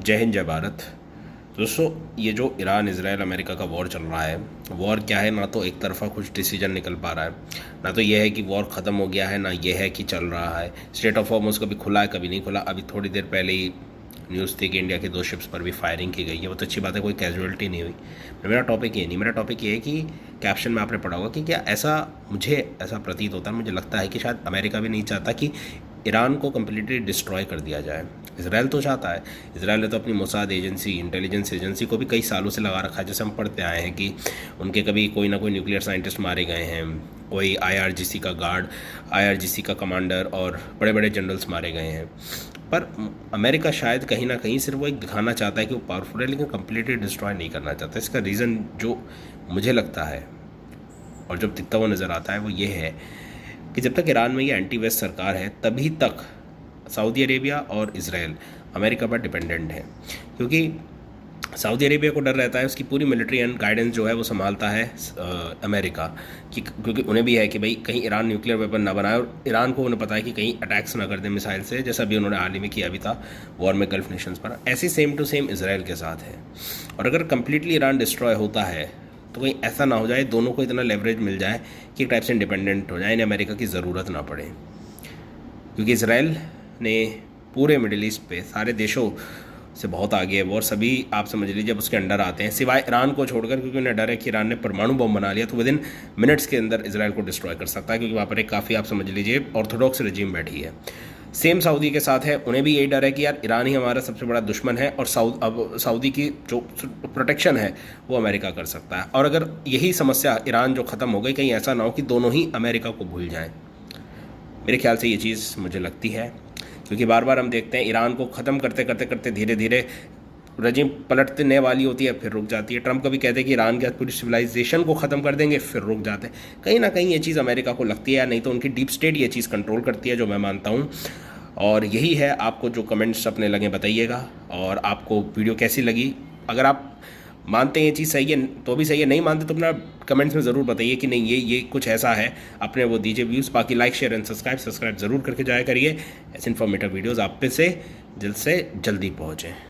जय हिंद, जय भारत। दोस्तों, ये जो ईरान इजराइल अमेरिका का वॉर चल रहा है, वॉर क्या है? ना तो एक तरफा कुछ डिसीजन निकल पा रहा है, ना तो ये है कि वॉर ख़त्म हो गया है, ना ये है कि चल रहा है। स्टेट ऑफ हॉर्मुज़ कभी खुला है, कभी नहीं खुला। अभी थोड़ी देर पहले ही न्यूज़ थी कि इंडिया के 2 शिप्स पर भी फायरिंग की गई है। बहुत अच्छी बात है, कोई कैजुअलिटी नहीं हुई। मेरा टॉपिक ये नहीं, मेरा टॉपिक ये है कि कैप्शन में आपने पढ़ा होगा कि क्या मुझे ऐसा प्रतीत होता है, मुझे लगता है कि शायद अमेरिका भी नहीं चाहता कि ईरान को कम्प्लीटली डिस्ट्रॉय कर दिया जाए। इसराइल तो चाहता है। इसराइल ने तो अपनी मोसाद एजेंसी, इंटेलिजेंस एजेंसी को भी कई सालों से लगा रखा है। जैसे हम पढ़ते आए हैं कि उनके कभी कोई ना कोई न्यूक्लियर साइंटिस्ट मारे गए हैं, कोई आईआरजीसी का गार्ड, आईआरजीसी का कमांडर और बड़े बड़े जनरल्स मारे गए हैं। पर अमेरिका शायद कहीं ना कहीं सिर्फ वो एक दिखाना चाहता है कि वो पावरफुल है, लेकिन कम्प्लीटली डिस्ट्रॉय नहीं करना चाहता। इसका रीज़न जो मुझे लगता है और जब दिखता हुआ नज़र आता है वो ये है कि जब तक ईरान में ये एंटी वेस्ट सरकार है, तभी तक सऊदी अरेबिया और इजराइल अमेरिका पर डिपेंडेंट है। क्योंकि सऊदी अरेबिया को डर रहता है, उसकी पूरी मिलिट्री एंड गाइडेंस जो है वो संभालता है अमेरिका की, क्योंकि उन्हें भी है कि भाई कहीं ईरान न्यूक्लियर वेपन ना बनाए, और ईरान को उन्हें पता है कि कहीं अटैक्स ना कर दे मिसाइल से, जैसा भी उन्होंने हाल ही में किया भी था वॉर में गल्फ नेशंस पर। ऐसी सेम टू सेम इसराइल के साथ है। और अगर कम्प्लीटली ईरान डिस्ट्रॉय होता है तो कहीं ऐसा ना हो जाए, दोनों को इतना लेवरेज मिल जाए कि एक टाइप से इंडिपेंडेंट हो जाए, इन्हें अमेरिका की ज़रूरत ना पड़े। क्योंकि इसराइल ने पूरे मिडिल ईस्ट पे सारे देशों से बहुत आगे है वो, और सभी आप समझ लीजिए जब उसके अंडर आते हैं, सिवाय ईरान को छोड़कर, क्योंकि उन्हें डर है कि ईरान ने परमाणु बम बना लिया तो विद इन मिनट्स के अंदर इसराइल को डिस्ट्रॉय कर सकता है, क्योंकि वहाँ पर एक काफ़ी आप समझ लीजिए ऑर्थोडॉक्स रजीम बैठी है। सेम सऊदी के साथ है, उन्हें भी यही डर है कि यार ईरान ही हमारा सबसे बड़ा दुश्मन है, और अब सऊदी की जो प्रोटेक्शन है वो अमेरिका कर सकता है। और अगर यही समस्या ईरान जो ख़त्म हो गई, कहीं ऐसा ना हो कि दोनों ही अमेरिका को भूल जाएं। मेरे ख्याल से ये चीज़ मुझे लगती है, क्योंकि बार बार हम देखते हैं ईरान को ख़त्म करते करते करते धीरे धीरे रजीम पलटने वाली होती है, फिर रुक जाती है। ट्रंप कभी कहते हैं कि ईरान के पूरी सिविलाइजेशन को ख़त्म कर देंगे, फिर रुक जाते हैं। कहीं ना कहीं ये चीज़ अमेरिका को लगती है, या नहीं तो उनकी डीप स्टेट ये चीज़ कंट्रोल करती है, जो मैं मानता हूँ। और यही है। आपको जो कमेंट्स अपने लगे बताइएगा, और आपको वीडियो कैसी लगी। अगर आप मानते हैं ये चीज़ सही है तो भी सही है, नहीं मानते तो अपना कमेंट्स में ज़रूर बताइए कि नहीं ये कुछ ऐसा है, अपने वो दीजिए व्यूज़। बाकी लाइक, शेयर एंड सब्सक्राइब ज़रूर करके जाया करिए। ऐसे इन्फॉर्मेटिव वीडियोज़ आप पे से जल्द जल्दी पहुँचें।